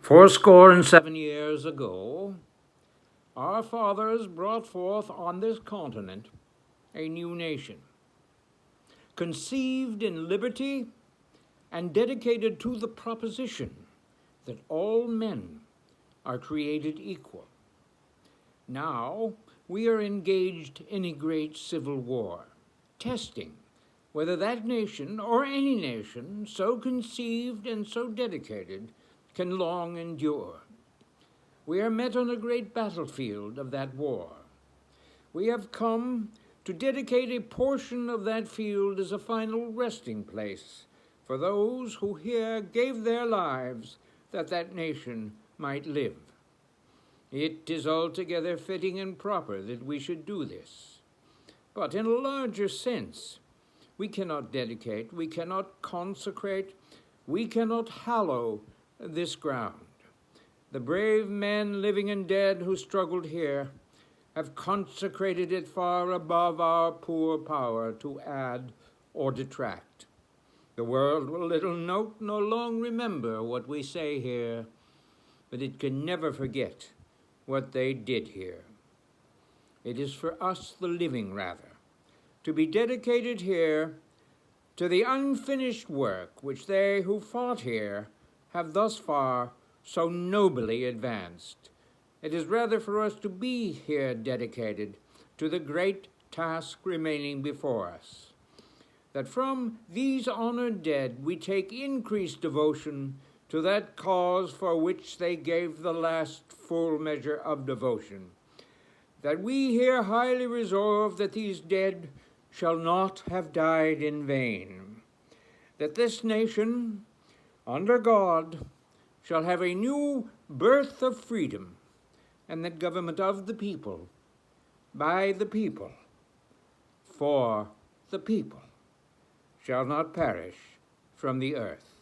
407 years ago, our fathers brought forth on this continent a new nation, conceived in liberty and dedicated to the proposition that all men are created equal. Now we are engaged in a great civil war, testing whether that nation or any nation so conceived and so dedicated can long endure. We are met on a great battlefield of that war. We have come to dedicate a portion of that field as a final resting place for those who here gave their lives that that nation might live. It is altogether fitting and proper that we should do this. But in a larger sense, we cannot dedicate, we cannot consecrate, we cannot hallow this ground. The brave men, living and dead, who struggled here have consecrated it far above our poor power to add or detract. The world will little note nor long remember what we say here, but it can never forget what they did here. It is for us, the living rather, to be dedicated here to the unfinished work which they who fought here have thus far so nobly advanced. It is rather for us to be here dedicated to the great task remaining before us, that from these honored dead we take increased devotion to that cause for which they gave the last full measure of devotion, that we here highly resolve that these dead shall not have died in vain, that this nation, under God, shall have a new birth of freedom, and that government of the people, by the people, for the people, shall not perish from the earth.